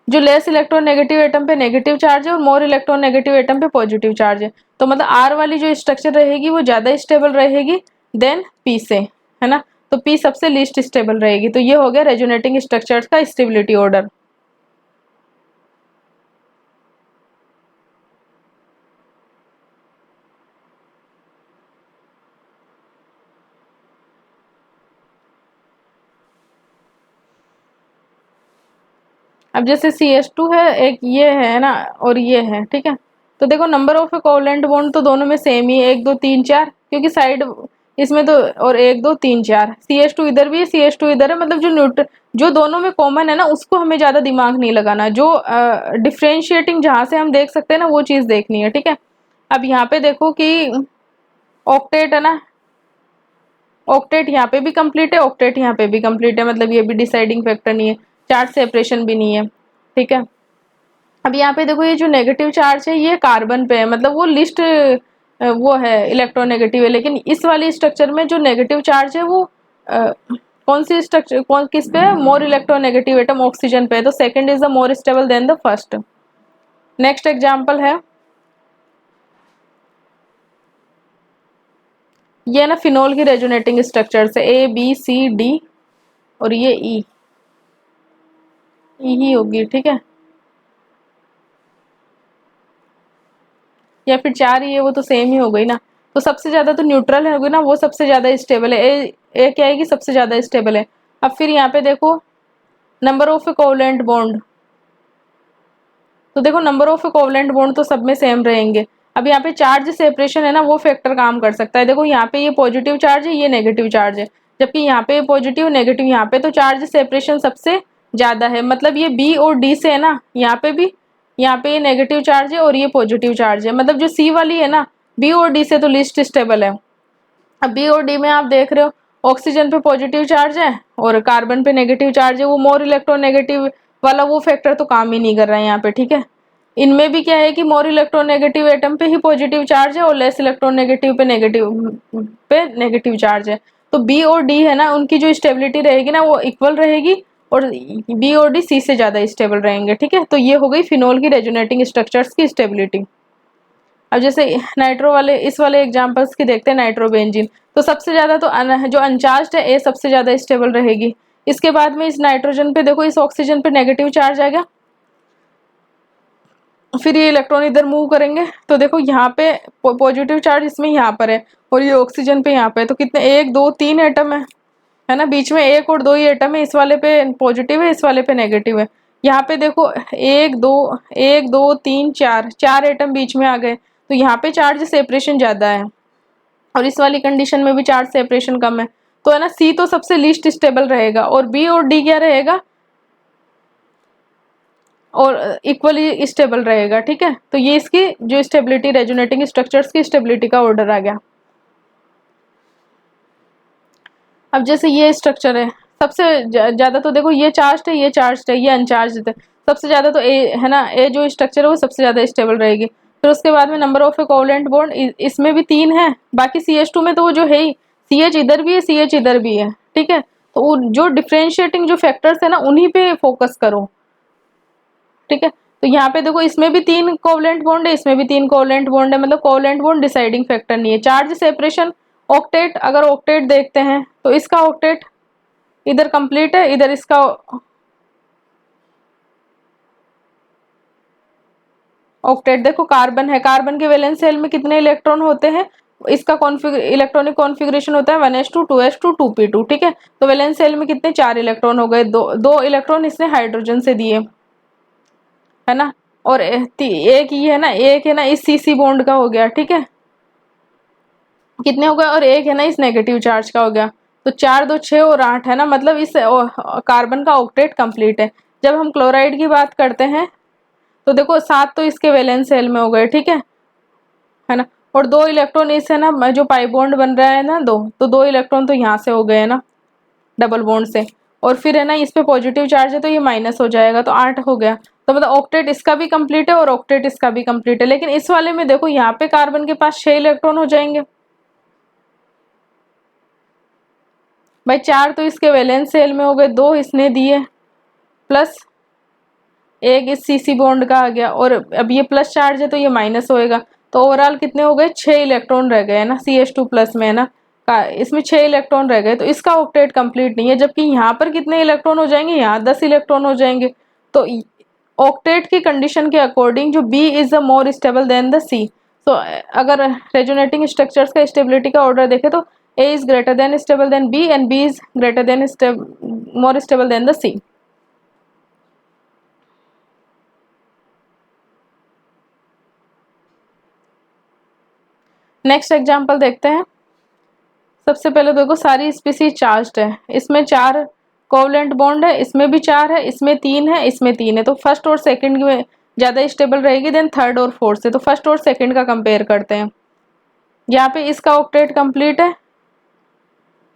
जो लेस इलेक्ट्रोनेगेटिव एटम पे नेगेटिव चार्ज है और मोर इलेक्ट्रोनेगेटिव एटम पे पॉजिटिव चार्ज है, तो मतलब आर वाली जो स्ट्रक्चर रहेगी वो ज्यादा स्टेबल रहेगी देन पी से, है ना। तो पी सबसे लीस्ट स्टेबल रहेगी। तो ये हो गया रेजोनेटिंग स्ट्रक्चर्स का स्टेबिलिटी ऑर्डर। अब जैसे CH2 है, एक ये है ना और ये है, ठीक है। तो देखो नंबर ऑफ कोवलेंट बॉन्ड तो दोनों में सेम ही है, 1 2 3 4, क्योंकि साइड इसमें तो, और 1 2 3 4, CH2 इधर भी है, CH2 इधर है, मतलब जो जो दोनों में कॉमन है ना उसको हमें ज्यादा दिमाग नहीं लगाना, जो डिफ्रेंशिएटिंग जहां से हम देख सकते हैं ना वो चीज देखनी है, ठीक है। अब यहाँ पे देखो कि ऑक्टेट है ना, ऑक्टेट यहाँ पे भी कंप्लीट है, ऑक्टेट यहाँ पे भी कंप्लीट है, मतलब ये भी डिसाइडिंग फैक्टर नहीं है, चार्ज सेपरेशन भी नहीं है, ठीक है। अब यहाँ पे देखो ये जो नेगेटिव चार्ज है ये कार्बन पे है, मतलब वो लिस्ट वो है इलेक्ट्रोनेगेटिव है, लेकिन इस वाली स्ट्रक्चर में जो नेगेटिव चार्ज है वो कौन सी स्ट्रक्चर, कौन किस पे है, मोर इलेक्ट्रोनेगेटिव एटम ऑक्सीजन पे है, तो second is the more stable then the first. Next example है ये ना फिनोल की रेजोनेटिंग स्ट्रक्चर से ABCD और ये ई ही होगी, ठीक है, या फिर 4 ही है, वो तो सेम ही हो गई ना। तो सबसे ज्यादा तो न्यूट्रल है होगी ना, वो सबसे ज्यादा स्टेबल है, ए क्या है कि सबसे ज्यादा स्टेबल है। अब फिर यहाँ पे देखो नंबर ऑफ कोवलेंट बॉन्ड, तो देखो नंबर ऑफ कोवलेंट बॉन्ड तो सब में सेम रहेंगे। अब यहाँ पे चार्ज सेपरेशन है ना वो फैक्टर काम कर सकता है, देखो यहाँ पे ये पॉजिटिव चार्ज है, ये नेगेटिव चार्ज है, जबकि यहाँ पे पॉजिटिव नेगेटिव यहाँ पे, तो चार्ज सेपरेशन सबसे ज्यादा है, मतलब ये B और D से है ना, यहाँ पे भी, यहाँ पे ये नेगेटिव चार्ज है और ये पॉजिटिव चार्ज है, मतलब जो C वाली है ना B और D से तो लीस्ट स्टेबल है। अब B और D में आप देख रहे हो ऑक्सीजन पे पॉजिटिव चार्ज है और कार्बन पे नेगेटिव चार्ज है, वो मोर इलेक्ट्रोनेगेटिव वाला वो फैक्टर तो काम ही नहीं कर रहा है यहाँ पे, ठीक है। इनमें भी क्या है कि मोर इलेक्ट्रोनेगेटिव एटम पे ही पॉजिटिव चार्ज है और लेस इलेक्ट्रोनेगेटिव पे नेगेटिव चार्ज है। तो बी और डी है ना उनकी जो स्टेबिलिटी रहेगी ना वो इक्वल रहेगी, और बी और डी सी से ज्यादा स्टेबल रहेंगे, ठीक है। तो ये हो गई फिनोल की रेजोनेटिंग स्ट्रक्चर्स की स्टेबिलिटी। अब जैसे नाइट्रो वाले, इस वाले एग्जांपल्स की देखते हैं, नाइट्रोबेंजीन, तो सबसे ज्यादा तो जो अनचार्ज है ए सबसे ज्यादा स्टेबल रहेगी। इसके बाद में इस नाइट्रोजन पे देखो, इस ऑक्सीजन पे नेगेटिव चार्ज आ गया, फिर ये इलेक्ट्रॉन इधर मूव करेंगे, तो देखो यहाँ पे पॉजिटिव चार्ज इसमें यहाँ पर है और ये ऑक्सीजन पे यहाँ पे है, तो कितने 1 2 3 एटम है ना, बीच में 1 और 2 ही एटम है, इस वाले पे पॉजिटिव है, इस वाले पे नेगेटिव है। यहाँ पे देखो 1 2 3 4 4 एटम बीच में आ गए, तो यहाँ पे चार्ज सेपरेशन ज्यादा है और इस वाली कंडीशन में भी चार्ज सेपरेशन कम है, तो है ना सी तो सबसे लीस्ट स्टेबल रहेगा और बी और डी क्या रहेगा, और इक्वली स्टेबल रहेगा, ठीक है। तो ये इसकी जो स्टेबिलिटी, रेजोनेटिंग स्ट्रक्चर्स की स्टेबिलिटी का ऑर्डर आ गया। अब जैसे ये स्ट्रक्चर है, सबसे ज्यादा तो देखो ये चार्ज है, ये चार्ज है, ये अनचार्ज है, सबसे ज्यादा तो ए है ना, ए जो स्ट्रक्चर है वो सबसे ज्यादा स्टेबल रहेगी। फिर उसके बाद में नंबर ऑफ कोवलेंट बॉन्ड, इसमें भी 3 है, बाकी CH2 में तो वो जो है ही, CH इधर भी है, CH इधर भी है, ठीक है। तो जो डिफ्रेंशिएटिंग जो फैक्टर्स है ना उन्हीं पे फोकस करो, ठीक है। तो यहाँ पे देखो इसमें भी 3 कोवलेंट बॉन्ड है, इसमें भी 3 कोवलेंट बॉन्ड है, मतलब कोवलेंट बॉन्ड डिसाइडिंग फैक्टर नहीं है। चार्ज सेपरेशन, ऑक्टेट, अगर ऑक्टेट देखते हैं तो इसका ऑक्टेट इधर कंप्लीट है, इधर इसका ऑक्टेट देखो कार्बन है, कार्बन के वैलेंस शेल में कितने इलेक्ट्रॉन होते हैं, इसका इलेक्ट्रॉनिक कॉन्फ़िगरेशन होता है 1s2 2s2 2p2, ठीक है। तो वैलेंस शेल में कितने 4 इलेक्ट्रॉन हो गए, दो इलेक्ट्रॉन इसने हाइड्रोजन से दिए, है ना, और एक ये है ना, एक है ना इस CC बॉन्ड का हो गया, ठीक है, कितने हो गए, और एक है ना इस नेगेटिव चार्ज का हो गया, तो 4 2 6 और 8 है ना, मतलब इस कार्बन का ऑक्टेट कंप्लीट है। जब हम क्लोराइड की बात करते हैं तो देखो 7 तो इसके वैलेंस शेल में हो गए, ठीक है ना, और 2 इलेक्ट्रॉन इस है ना जो पाई बॉन्ड बन रहा है ना 2, तो 2 इलेक्ट्रॉन तो यहाँ से हो गए ना डबल बॉन्ड से, और फिर है ना इस पे पॉजिटिव चार्ज है तो ये माइनस हो जाएगा, तो 8 हो गया। तो मतलब ऑक्टेट इसका भी कंप्लीट है और ऑक्टेट इसका भी कंप्लीट है, लेकिन इस वाले में देखो यहाँ पे कार्बन के पास 6 इलेक्ट्रॉन हो जाएंगे भाई, 4 तो इसके वैलेंस शेल में हो गए, 2 इसने दिए, प्लस एक इस CC बॉन्ड का आ गया, और अब ये प्लस चार्ज है तो ये माइनस होएगा, तो ओवरऑल कितने हो गए, 6 इलेक्ट्रॉन रह गए है ना CH2 प्लस में, है ना, इसमें 6 इलेक्ट्रॉन रह गए, तो इसका ऑक्टेट कंप्लीट नहीं है। जबकि यहाँ पर कितने इलेक्ट्रॉन हो जाएंगे, यहाँ 10 इलेक्ट्रॉन हो जाएंगे। तो ऑक्टेट की कंडीशन के अकॉर्डिंग जो B is the more stable then the C। तो अगर रेजोनेटिंग स्ट्रक्चर्स का स्टेबिलिटी का ऑर्डर देखे तो A is greater than stable then B and B is greater than more stable then the C। Next example देखते हैं। सबसे पहले देखो सारी स्पीसीज चार्ज्ड है, इसमें 4 कोवलेंट बॉन्ड है, इसमें भी 4 है, इसमें 3 है, इसमें 3 है, तो फर्स्ट और सेकंड में ज़्यादा स्टेबल रहेगी देन थर्ड और फोर्थ से। तो फर्स्ट और सेकंड का कंपेयर करते हैं। यहाँ पे इसका ऑक्टेट कंप्लीट है,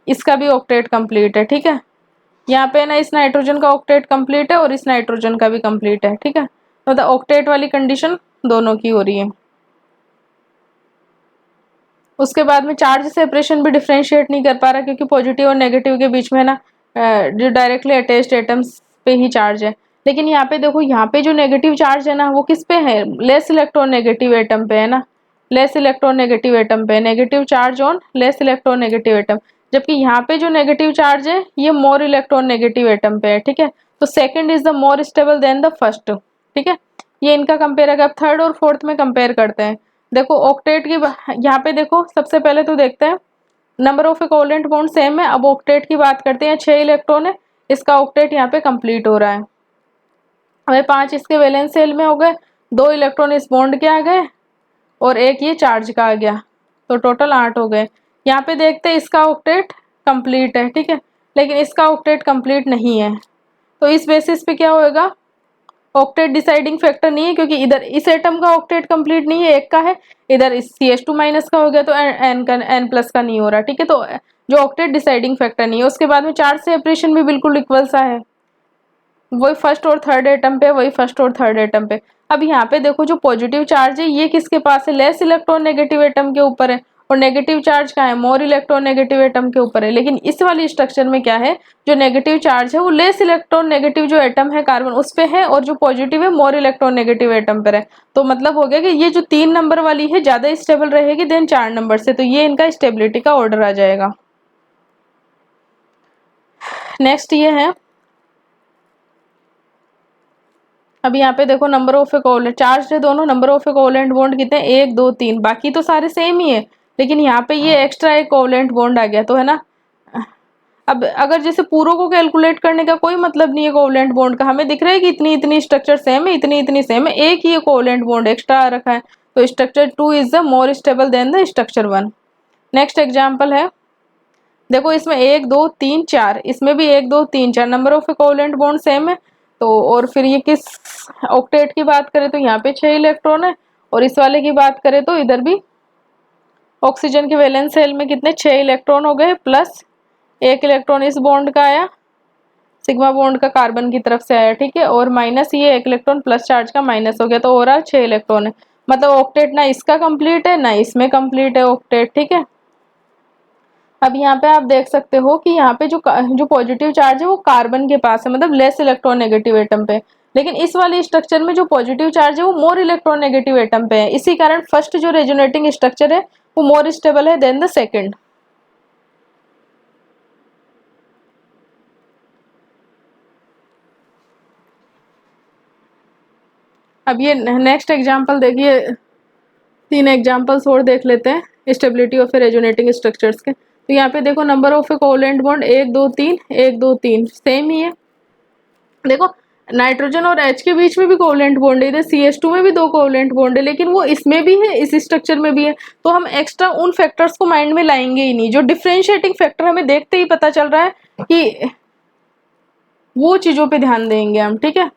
इसका भी ऑक्टेट कंप्लीट है, ठीक है। यहाँ पे ना इस नाइट्रोजन का ऑक्टेट कंप्लीट है और इस नाइट्रोजन का भी कंप्लीट है, ठीक है। तो द ऑक्टेट वाली कंडीशन दोनों की हो रही है। उसके बाद में चार्ज सेपरेशन भी डिफ्रेंशिएट नहीं कर पा रहा क्योंकि पॉजिटिव और नेगेटिव के बीच में ना जो डायरेक्टली अटैच्ड एटम्स पे ही चार्ज है। लेकिन यहाँ पे देखो, यहाँ पे जो नेगेटिव चार्ज है ना वो किस पे है, लेस इलेक्ट्रॉन नेगेटिव एटम पे है ना, लेस इलेक्ट्रॉन नेगेटिव एटम पे, negative charge on less electron negative atom. जबकि यहाँ पे जो नेगेटिव चार्ज है ये मोर इलेक्ट्रॉन नेगेटिव एटम पे है, ठीक है। तो second is the more stable then the first, ठीक है। ये इनका कंपेयर अगर थर्ड और फोर्थ में कंपेयर करते हैं, देखो ऑक्टेट की यहाँ पे देखो सबसे पहले तो देखते हैं number of covalent bond same है। अब ऑक्टेट की बात करते हैं, 6 इलेक्ट्रॉन है, इसका ऑक्टेट यहाँ पे कंप्लीट हो रहा है। हमें 5 इसके वैलेंस शेल में हो गए, 2 इलेक्ट्रॉन इस बॉन्ड के आ गए और 1 ये चार्ज का आ गया, तो टोटल 8 हो गए। यहाँ पे देखते हैं इसका ऑक्टेट कंप्लीट है, ठीक है, लेकिन इसका ऑक्टेट कंप्लीट नहीं है। तो इस बेसिस पे क्या होएगा, ऑक्टेट डिसाइडिंग फैक्टर नहीं है क्योंकि इधर इस एटम का ऑक्टेट कंप्लीट नहीं है, एक का है, इधर इस CH2 माइनस का हो गया तो N प्लस का नहीं हो रहा, ठीक है। तो जो ऑक्टेट डिसाइडिंग फैक्टर नहीं है। उसके बाद में चार्ज सेपरेशन भी बिल्कुल इक्वल सा है, वही फर्स्ट और थर्ड एटम पे, वही फर्स्ट और थर्ड एटम पे। अब यहाँ पे देखो जो पॉजिटिव चार्ज है ये किसके पास है, लेस इलेक्ट्रॉन नेगेटिव एटम के ऊपर है, और नेगेटिव चार्ज कहाँ है, मोर इलेक्ट्रॉन नेगेटिव एटम के ऊपर है। लेकिन इस वाली स्ट्रक्चर में क्या है, जो नेगेटिव चार्ज है वो लेस इलेक्ट्रॉन नेगेटिव जो एटम है कार्बन उस पे है, और जो पॉजिटिव है मोर इलेक्ट्रॉन नेगेटिव एटम पर है। तो मतलब हो गया कि ये जो 3 नंबर वाली है ज्यादा स्टेबल रहेगी देन 4 नंबर से, तो ये इनका स्टेबिलिटी का ऑर्डर आ जाएगा। नेक्स्ट ये है, अब यहाँ पे देखो नंबर ऑफ कोवलेंट चार्ज है दोनों, नंबर ऑफ कोवलेंट बॉन्ड कितने, 1 2 3, बाकी तो सारे सेम ही है, लेकिन यहाँ पे ये एक्स्ट्रा एक कोवलेंट बॉन्ड आ गया, तो है ना। अब अगर जैसे पूरों को कैलकुलेट करने का कोई मतलब नहीं है कोवलेंट बॉन्ड का, हमें दिख रहा है कि इतनी इतनी स्ट्रक्चर सेम है, इतनी इतनी सेम है, एक ही ये कोवलेंट बॉन्ड एक्स्ट्रा आ रखा है, तो structure 2 is the more stable then the structure 1। Next example है, देखो इसमें 1 2 3 4, इसमें भी 1 2 3 4 number of covalent bond same है। तो और फिर ये किस ऑक्टेट की बात करें तो यहाँ पे 6 इलेक्ट्रॉन है, और इस वाले की बात करें तो इधर भी ऑक्सीजन के वैलेंस शेल में कितने 6 इलेक्ट्रॉन हो गए, प्लस 1 इलेक्ट्रॉन इस बॉन्ड का आया, सिग्मा बॉन्ड का कार्बन की तरफ से आया, ठीक है, और माइनस ये 1 इलेक्ट्रॉन प्लस चार्ज का माइनस हो गया, तो ओवरऑल 6 इलेक्ट्रॉन है। मतलब ऑक्टेट ना इसका कंप्लीट है ना इसमें कंप्लीट है ऑक्टेट, ठीक है। अब यहाँ पे आप देख सकते हो कि यहाँ पे जो पॉजिटिव चार्ज है वो कार्बन के पास है, मतलब लेस इलेक्ट्रॉन नेगेटिव एटम पे, लेकिन इस वाले स्ट्रक्चर में जो पॉजिटिव चार्ज है वो मोर इलेक्ट्रॉन नेगेटिव एटम पे है। इसी कारण फर्स्ट जो रेजोनेटिंग स्ट्रक्चर है वो मोर स्टेबल है देन द सेकंड। अब ये नेक्स्ट एग्जाम्पल देखिए, 3 एग्जाम्पल्स और देख लेते हैं स्टेबिलिटी ऑफ रेजोनेटिंग स्ट्रक्चर्स के। तो यहाँ पे देखो number of covalent bond 1 2 3 1 2 3 same ही है। देखो नाइट्रोजन और H के बीच में भी कोवलेंट बॉन्ड है, इधर CH2 में भी 2 कोवलेंट बॉन्ड है, लेकिन वो इसमें भी है इस स्ट्रक्चर में भी है। तो हम एक्स्ट्रा उन फैक्टर्स को माइंड में लाएंगे ही नहीं, जो डिफरेंशिएटिंग फैक्टर हमें देखते ही पता चल रहा है कि वो चीजों पे ध्यान देंगे हम, ठीक है।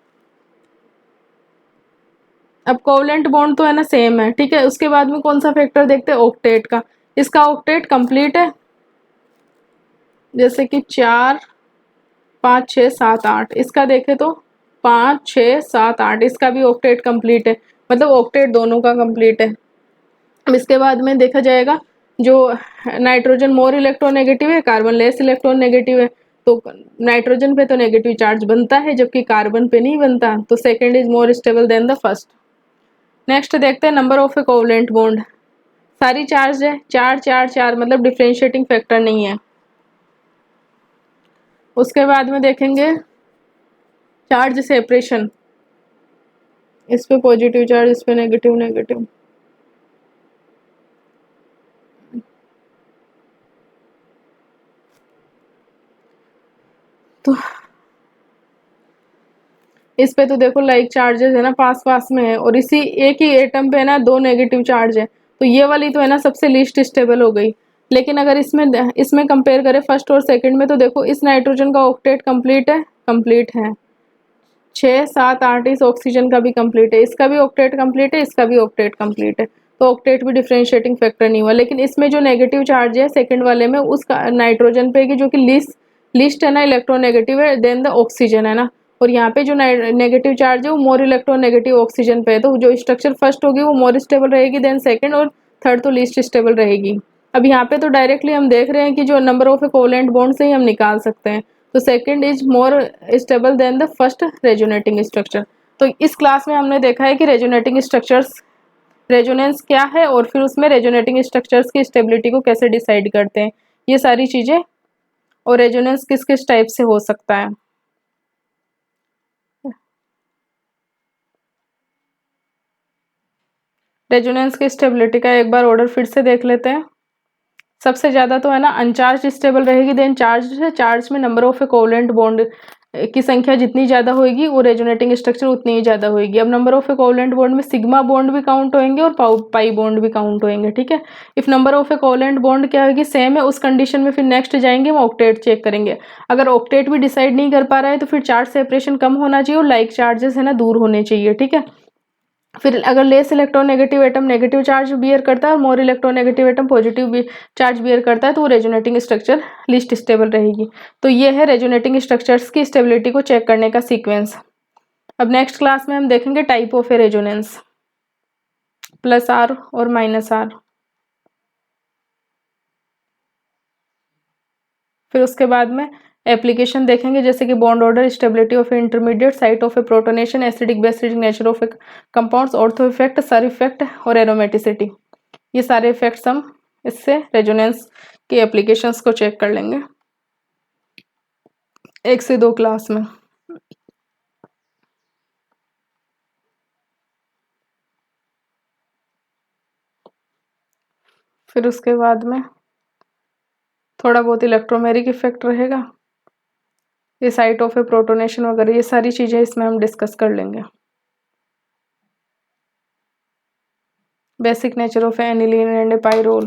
अब कोवलेंट बॉन्ड तो है ना सेम है, ठीक है। उसके बाद में कौन सा फैक्टर देखते हैं, ऑक्टेट का। इसका ऑक्टेट कंप्लीट है, जैसे कि 4 5 6 7 8, इसका देखें तो 5 6 7 8, इसका भी ऑक्टेट कंप्लीट है, मतलब ऑक्टेट दोनों का कंप्लीट है। अब इसके बाद में देखा जाएगा जो नाइट्रोजन मोर इलेक्ट्रोनेगेटिव है, कार्बन लेस इलेक्ट्रोनेगेटिव है, तो नाइट्रोजन पे तो नेगेटिव चार्ज बनता है जबकि कार्बन पे नहीं बनता, तो second is more stable then the first. Next देखते हैं number of a covalent bond, सारी चार्ज है 4 4 4, मतलब डिफरेंशिएटिंग फैक्टर नहीं है। उसके बाद में देखेंगे चार्ज सेपरेशन, इस पे पॉजिटिव चार्ज, इस पे नेगेटिव नेगेटिव। तो इस पे तो देखो लाइक चार्जेस है ना पास पास में है, और इसी एक ही एटम पे ना 2 नेगेटिव चार्ज है, तो ये वाली तो है ना सबसे लीस्ट स्टेबल हो गई। लेकिन अगर इसमें कंपेयर करें फर्स्ट और सेकंड में, तो देखो इस नाइट्रोजन का ऑक्टेट कंप्लीट है 6 7 8, इस ऑक्सीजन का भी कंप्लीट है, इसका भी ऑक्टेट कंप्लीट है, इसका भी ऑक्टेट कंप्लीट है, तो ऑक्टेट भी डिफरेंशिएटिंग फैक्टर नहीं हुआ। लेकिन इसमें जो नेगेटिव चार्ज है सेकंड वाले में उसका नाइट्रोजन पे की जो कि लिस्ट है ना इलेक्ट्रोनेगेटिव है देन द ऑक्सीजन है ना, और यहाँ पे जो नेगेटिव चार्ज है वो मोर इलेक्ट्रोनेगेटिव ऑक्सीजन पे है, तो जो स्ट्रक्चर फर्स्ट होगी वो मोर स्टेबल रहेगी देन सेकंड, और थर्ड तो लीस्ट स्टेबल रहेगी। अब यहाँ पे तो डायरेक्टली हम देख रहे हैं कि जो नंबर ऑफ कोवेलेंट बॉन्ड से ही हम निकाल सकते हैं, तो second is more stable then the first resonating structure. तो इस क्लास में हमने देखा है कि रेजोनेटिंग स्ट्रक्चर्स, रेजोनेंस क्या है और फिर उसमें रेजोनेटिंग स्ट्रक्चर्स की स्टेबिलिटी को कैसे डिसाइड करते हैं, ये सारी चीजें, और रेजोनेंस किस किस टाइप से हो सकता है। रेजोनेंस की स्टेबिलिटी का एक बार ऑर्डर फिर से देख लेते हैं। सबसे ज़्यादा तो है ना अनचार्ज स्टेबल रहेगी, देन चार्ज में नंबर ऑफ कोवेलेंट बॉन्ड की संख्या जितनी ज़्यादा होगी वो रेजोनेटिंग स्ट्रक्चर उतनी ही ज़्यादा होगी। अब नंबर ऑफ कोवेलेंट बॉन्ड में सिग्मा बॉन्ड भी काउंट होंगे और पाई बॉन्ड भी काउंट होंगे, ठीक है। If number of covalent bond क्या होगी, सेम है, उस कंडीशन में फिर नेक्स्ट जाएंगे हम ऑक्टेट चेक करेंगे। अगर ऑक्टेट भी डिसाइड नहीं कर पा रहा है तो फिर चार्ज सेपरेशन कम होना चाहिए और लाइक चार्जेस है ना दूर होने चाहिए, ठीक है। फिर अगर less electronegative atom negative charge bear करता है और more electronegative atom positive charge bear करता है, तो वो रेजोनेटिंग स्ट्रक्चर लीस्ट स्टेबल रहेगी। तो ये है रेजोनेटिंग स्ट्रक्चर्स की स्टेबिलिटी को चेक करने का सीक्वेंस। अब नेक्स्ट क्लास में हम देखेंगे type of a resonance, plus R और माइनस आर। फिर उसके बाद में एप्लीकेशन देखेंगे, जैसे कि bond order, stability of intermediate, site of a protonation, acidic basic nature of a compounds, ortho effect, sir effect और एरोमेटिसिटी। ये सारे इफेक्ट्स हम इससे रेजोनेंस के एप्लीकेशंस को चेक कर लेंगे 1 से 2 क्लास में। फिर उसके बाद में थोड़ा बहुत इलेक्ट्रोमेरिक इफेक्ट रहेगा, ये साइट ऑफ ए प्रोटोनेशन वगैरह, ये सारी चीज़ें इसमें हम डिस्कस कर लेंगे। Basic nature of aniline and pyrrole,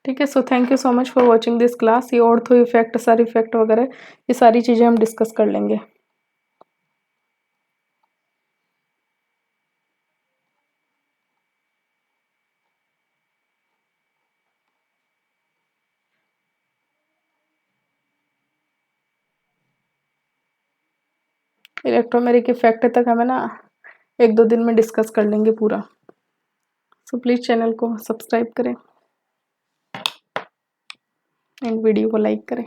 ठीक है। So thank you so much for watching this class. ये ऑर्थो इफेक्ट, सर इफेक्ट वगैरह ये सारी चीज़ें हम डिस्कस कर लेंगे। इलेक्ट्रोमेरिक इफेक्ट तक हमें ना 1-2 दिन में डिस्कस कर लेंगे पूरा। सो प्लीज़ चैनल को सब्सक्राइब करें एंड वीडियो को लाइक करें।